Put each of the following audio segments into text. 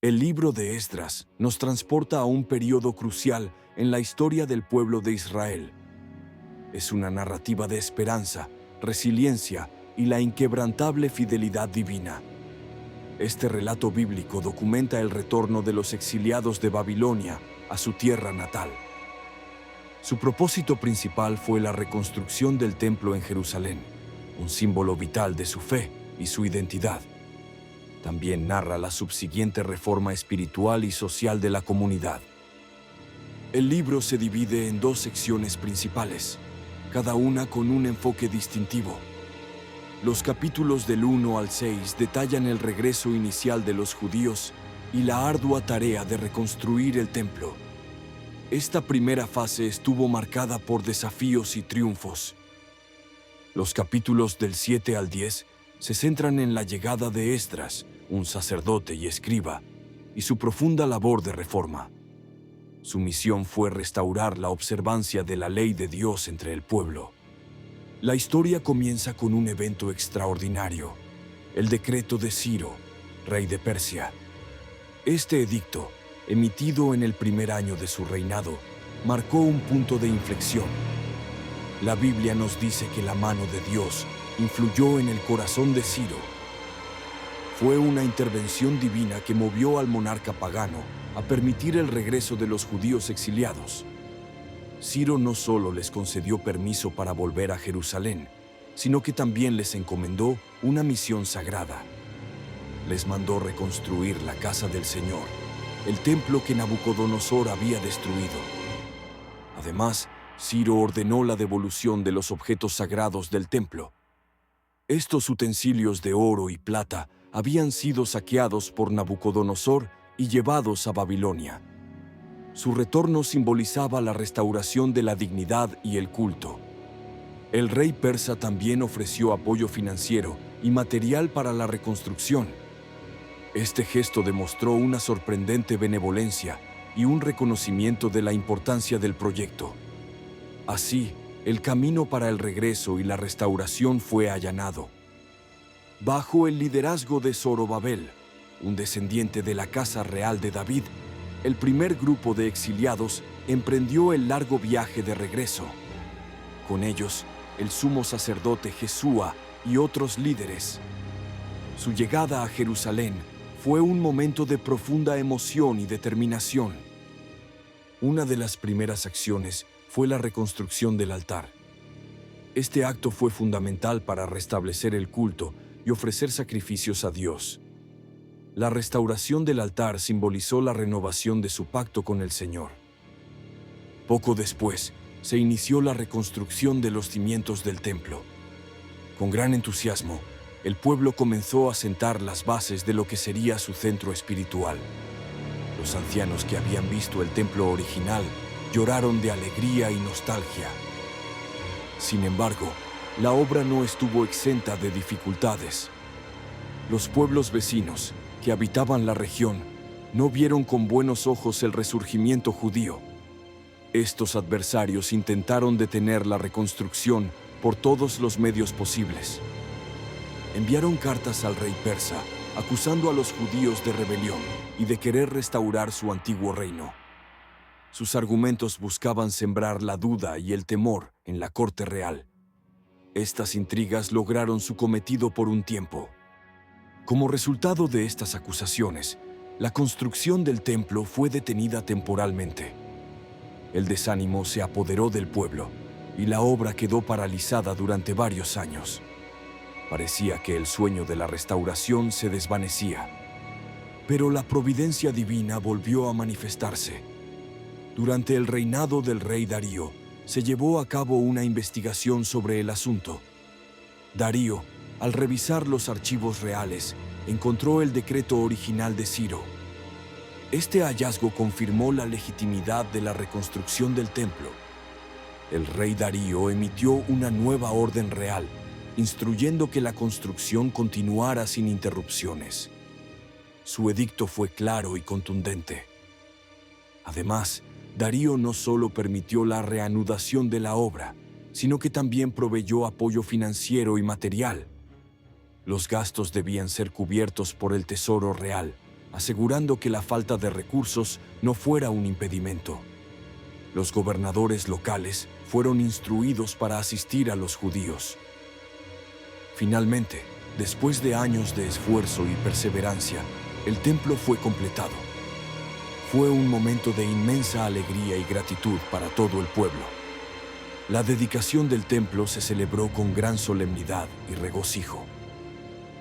El libro de Esdras nos transporta a un periodo crucial en la historia del pueblo de Israel. Es una narrativa de esperanza, resiliencia y la inquebrantable fidelidad divina. Este relato bíblico documenta el retorno de los exiliados de Babilonia a su tierra natal. Su propósito principal fue la reconstrucción del templo en Jerusalén, un símbolo vital de su fe y su identidad. También narra la subsiguiente reforma espiritual y social de la comunidad. El libro se divide en dos secciones principales, cada una con un enfoque distintivo. Los capítulos del 1 al 6 detallan el regreso inicial de los judíos y la ardua tarea de reconstruir el templo. Esta primera fase estuvo marcada por desafíos y triunfos. Los capítulos del 7 al 10 se centran en la llegada de Esdras, un sacerdote y escriba, y su profunda labor de reforma. Su misión fue restaurar la observancia de la ley de Dios entre el pueblo. La historia comienza con un evento extraordinario, el decreto de Ciro, rey de Persia. Este edicto, emitido en el primer año de su reinado, marcó un punto de inflexión. La Biblia nos dice que la mano de Dios influyó en el corazón de Ciro. Fue una intervención divina que movió al monarca pagano a permitir el regreso de los judíos exiliados. Ciro no solo les concedió permiso para volver a Jerusalén, sino que también les encomendó una misión sagrada. Les mandó reconstruir la casa del Señor, el templo que Nabucodonosor había destruido. Además, Ciro ordenó la devolución de los objetos sagrados del templo. Estos utensilios de oro y plata habían sido saqueados por Nabucodonosor y llevados a Babilonia. Su retorno simbolizaba la restauración de la dignidad y el culto. El rey persa también ofreció apoyo financiero y material para la reconstrucción. Este gesto demostró una sorprendente benevolencia y un reconocimiento de la importancia del proyecto. Así, el camino para el regreso y la restauración fue allanado. Bajo el liderazgo de Zorobabel, un descendiente de la casa real de David, el primer grupo de exiliados emprendió el largo viaje de regreso. Con ellos, el sumo sacerdote Jesúa y otros líderes. Su llegada a Jerusalén fue un momento de profunda emoción y determinación. Una de las primeras acciones fue la reconstrucción del altar. Este acto fue fundamental para restablecer el culto y ofrecer sacrificios a Dios. La restauración del altar simbolizó la renovación de su pacto con el Señor. Poco después, se inició la reconstrucción de los cimientos del templo. Con gran entusiasmo, el pueblo comenzó a sentar las bases de lo que sería su centro espiritual. Los ancianos que habían visto el templo original lloraron de alegría y nostalgia. Sin embargo, la obra no estuvo exenta de dificultades. Los pueblos vecinos, que habitaban la región, no vieron con buenos ojos el resurgimiento judío. Estos adversarios intentaron detener la reconstrucción por todos los medios posibles. Enviaron cartas al rey persa, acusando a los judíos de rebelión y de querer restaurar su antiguo reino. Sus argumentos buscaban sembrar la duda y el temor en la corte real. Estas intrigas lograron su cometido por un tiempo. Como resultado de estas acusaciones, la construcción del templo fue detenida temporalmente. El desánimo se apoderó del pueblo y la obra quedó paralizada durante varios años. Parecía que el sueño de la restauración se desvanecía. Pero la providencia divina volvió a manifestarse. Durante el reinado del rey Darío, se llevó a cabo una investigación sobre el asunto. Darío, al revisar los archivos reales, encontró el decreto original de Ciro. Este hallazgo confirmó la legitimidad de la reconstrucción del templo. El rey Darío emitió una nueva orden real, instruyendo que la construcción continuara sin interrupciones. Su edicto fue claro y contundente. Además, Darío no solo permitió la reanudación de la obra, sino que también proveyó apoyo financiero y material. Los gastos debían ser cubiertos por el tesoro real, asegurando que la falta de recursos no fuera un impedimento. Los gobernadores locales fueron instruidos para asistir a los judíos. Finalmente, después de años de esfuerzo y perseverancia, el templo fue completado. Fue un momento de inmensa alegría y gratitud para todo el pueblo. La dedicación del templo se celebró con gran solemnidad y regocijo.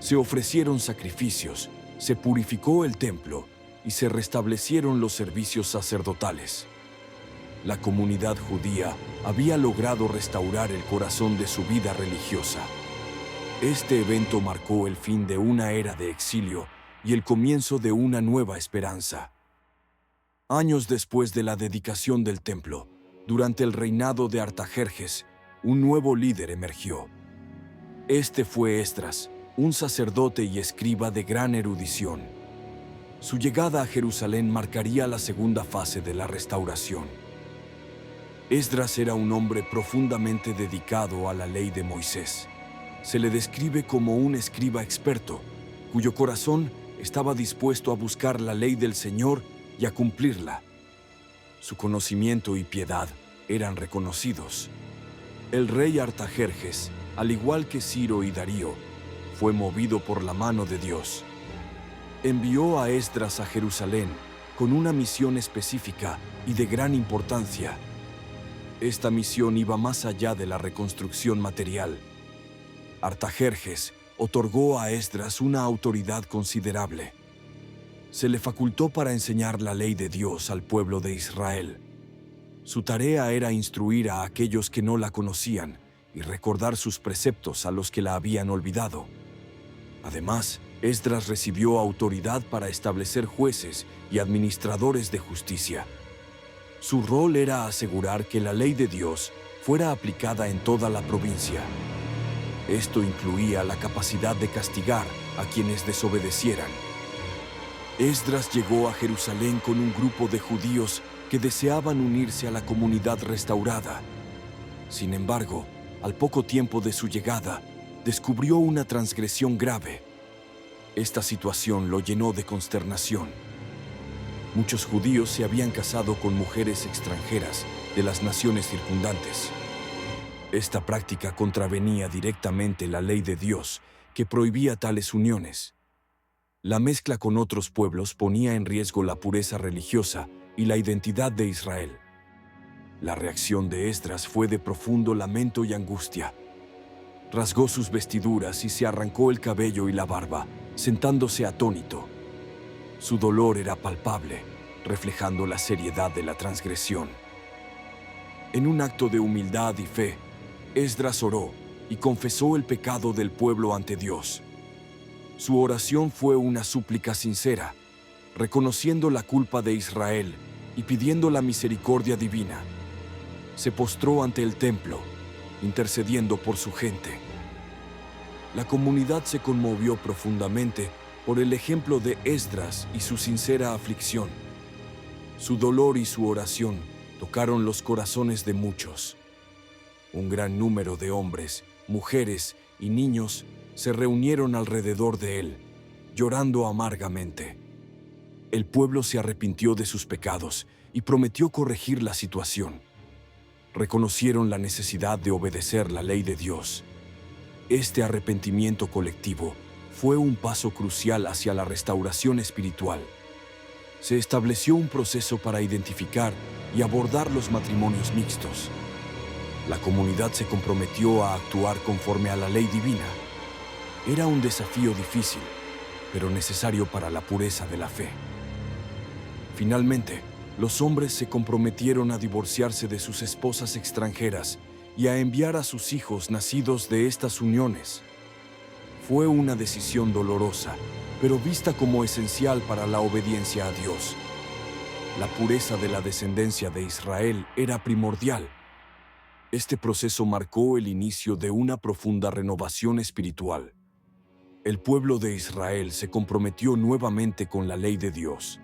Se ofrecieron sacrificios, se purificó el templo y se restablecieron los servicios sacerdotales. La comunidad judía había logrado restaurar el corazón de su vida religiosa. Este evento marcó el fin de una era de exilio y el comienzo de una nueva esperanza. Años después de la dedicación del templo, durante el reinado de Artajerjes, un nuevo líder emergió. Este fue Esdras, un sacerdote y escriba de gran erudición. Su llegada a Jerusalén marcaría la segunda fase de la restauración. Esdras era un hombre profundamente dedicado a la ley de Moisés. Se le describe como un escriba experto, cuyo corazón estaba dispuesto a buscar la ley del Señor y a cumplirla. Su conocimiento y piedad eran reconocidos. El rey Artajerjes, al igual que Ciro y Darío, fue movido por la mano de Dios. Envió a Esdras a Jerusalén con una misión específica y de gran importancia. Esta misión iba más allá de la reconstrucción material. Artajerjes otorgó a Esdras una autoridad considerable. Se le facultó para enseñar la ley de Dios al pueblo de Israel. Su tarea era instruir a aquellos que no la conocían y recordar sus preceptos a los que la habían olvidado. Además, Esdras recibió autoridad para establecer jueces y administradores de justicia. Su rol era asegurar que la ley de Dios fuera aplicada en toda la provincia. Esto incluía la capacidad de castigar a quienes desobedecieran. Esdras llegó a Jerusalén con un grupo de judíos que deseaban unirse a la comunidad restaurada. Sin embargo, al poco tiempo de su llegada, descubrió una transgresión grave. Esta situación lo llenó de consternación. Muchos judíos se habían casado con mujeres extranjeras de las naciones circundantes. Esta práctica contravenía directamente la ley de Dios, que prohibía tales uniones. La mezcla con otros pueblos ponía en riesgo la pureza religiosa y la identidad de Israel. La reacción de Esdras fue de profundo lamento y angustia. Rasgó sus vestiduras y se arrancó el cabello y la barba, sentándose atónito. Su dolor era palpable, reflejando la seriedad de la transgresión. En un acto de humildad y fe, Esdras oró y confesó el pecado del pueblo ante Dios. Su oración fue una súplica sincera, reconociendo la culpa de Israel y pidiendo la misericordia divina. Se postró ante el templo, intercediendo por su gente. La comunidad se conmovió profundamente por el ejemplo de Esdras y su sincera aflicción. Su dolor y su oración tocaron los corazones de muchos. Un gran número de hombres, mujeres y niños se reunieron alrededor de él, llorando amargamente. El pueblo se arrepintió de sus pecados y prometió corregir la situación. Reconocieron la necesidad de obedecer la ley de Dios. Este arrepentimiento colectivo fue un paso crucial hacia la restauración espiritual. Se estableció un proceso para identificar y abordar los matrimonios mixtos. La comunidad se comprometió a actuar conforme a la ley divina. Era un desafío difícil, pero necesario para la pureza de la fe. Finalmente, los hombres se comprometieron a divorciarse de sus esposas extranjeras y a enviar a sus hijos nacidos de estas uniones. Fue una decisión dolorosa, pero vista como esencial para la obediencia a Dios. La pureza de la descendencia de Israel era primordial. Este proceso marcó el inicio de una profunda renovación espiritual. El pueblo de Israel se comprometió nuevamente con la ley de Dios.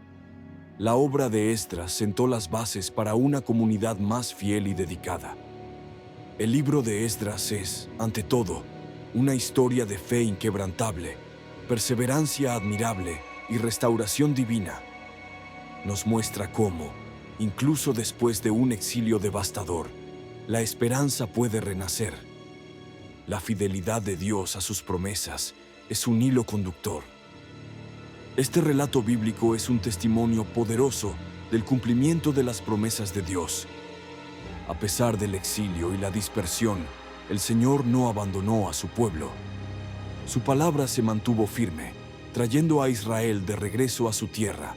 La obra de Esdras sentó las bases para una comunidad más fiel y dedicada. El libro de Esdras es, ante todo, una historia de fe inquebrantable, perseverancia admirable y restauración divina. Nos muestra cómo, incluso después de un exilio devastador, la esperanza puede renacer. La fidelidad de Dios a sus promesas es un hilo conductor. Este relato bíblico es un testimonio poderoso del cumplimiento de las promesas de Dios. A pesar del exilio y la dispersión, el Señor no abandonó a su pueblo. Su palabra se mantuvo firme, trayendo a Israel de regreso a su tierra.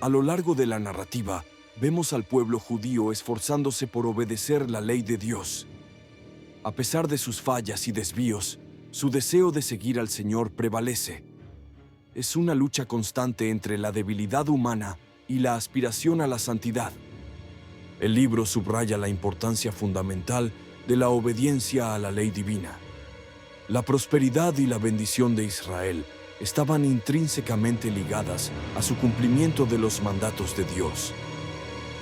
A lo largo de la narrativa, vemos al pueblo judío esforzándose por obedecer la ley de Dios. A pesar de sus fallas y desvíos, su deseo de seguir al Señor prevalece. Es una lucha constante entre la debilidad humana y la aspiración a la santidad. El libro subraya la importancia fundamental de la obediencia a la ley divina. La prosperidad y la bendición de Israel estaban intrínsecamente ligadas a su cumplimiento de los mandatos de Dios.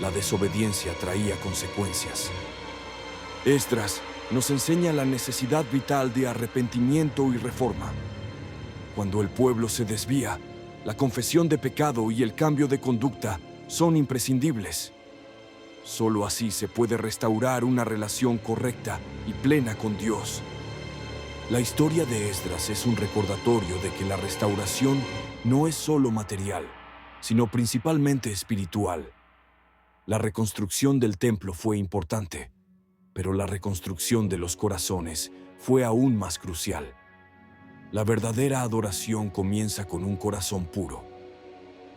La desobediencia traía consecuencias. Esdras nos enseña la necesidad vital de arrepentimiento y reforma. Cuando el pueblo se desvía, la confesión de pecado y el cambio de conducta son imprescindibles. Solo así se puede restaurar una relación correcta y plena con Dios. La historia de Esdras es un recordatorio de que la restauración no es solo material, sino principalmente espiritual. La reconstrucción del templo fue importante, pero la reconstrucción de los corazones fue aún más crucial. La verdadera adoración comienza con un corazón puro.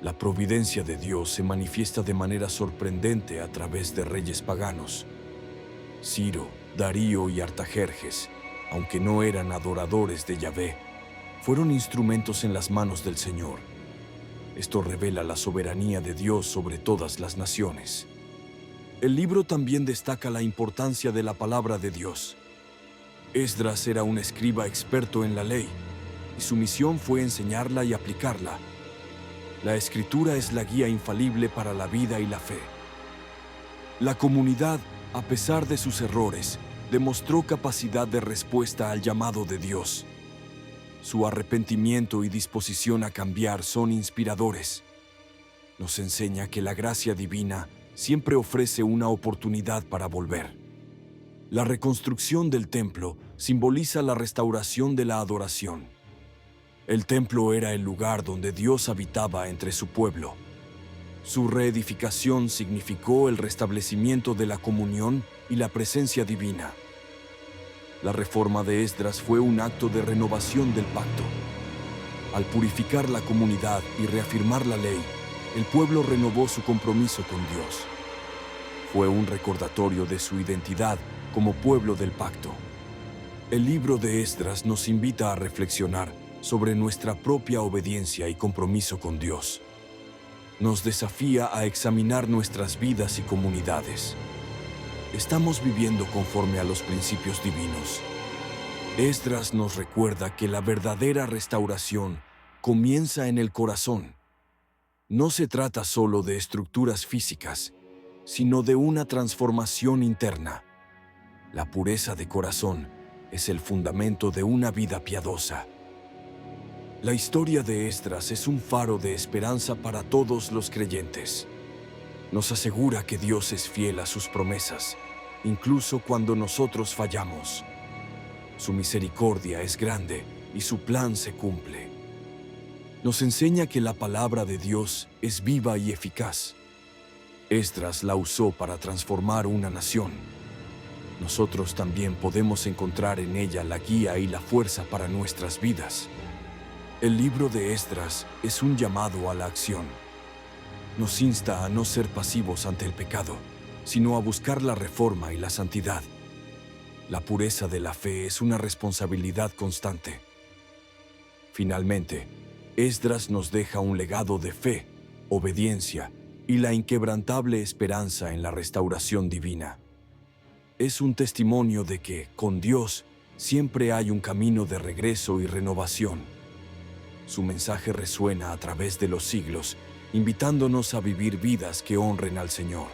La providencia de Dios se manifiesta de manera sorprendente a través de reyes paganos. Ciro, Darío y Artajerjes, aunque no eran adoradores de Yahvé, fueron instrumentos en las manos del Señor. Esto revela la soberanía de Dios sobre todas las naciones. El libro también destaca la importancia de la palabra de Dios. Esdras era un escriba experto en la ley, y su misión fue enseñarla y aplicarla. La Escritura es la guía infalible para la vida y la fe. La comunidad, a pesar de sus errores, demostró capacidad de respuesta al llamado de Dios. Su arrepentimiento y disposición a cambiar son inspiradores. Nos enseña que la gracia divina siempre ofrece una oportunidad para volver. La reconstrucción del templo simboliza la restauración de la adoración. El templo era el lugar donde Dios habitaba entre su pueblo. Su reedificación significó el restablecimiento de la comunión y la presencia divina. La reforma de Esdras fue un acto de renovación del pacto. Al purificar la comunidad y reafirmar la ley, el pueblo renovó su compromiso con Dios. Fue un recordatorio de su identidad como pueblo del pacto. El libro de Esdras nos invita a reflexionar sobre nuestra propia obediencia y compromiso con Dios. Nos desafía a examinar nuestras vidas y comunidades. ¿Estamos viviendo conforme a los principios divinos? Esdras nos recuerda que la verdadera restauración comienza en el corazón. No se trata solo de estructuras físicas, sino de una transformación interna. La pureza de corazón es el fundamento de una vida piadosa. La historia de Esdras es un faro de esperanza para todos los creyentes. Nos asegura que Dios es fiel a sus promesas, incluso cuando nosotros fallamos. Su misericordia es grande y su plan se cumple. Nos enseña que la palabra de Dios es viva y eficaz. Esdras la usó para transformar una nación. Nosotros también podemos encontrar en ella la guía y la fuerza para nuestras vidas. El libro de Esdras es un llamado a la acción. Nos insta a no ser pasivos ante el pecado, sino a buscar la reforma y la santidad. La pureza de la fe es una responsabilidad constante. Finalmente, Esdras nos deja un legado de fe, obediencia y la inquebrantable esperanza en la restauración divina. Es un testimonio de que, con Dios, siempre hay un camino de regreso y renovación. Su mensaje resuena a través de los siglos, invitándonos a vivir vidas que honren al Señor.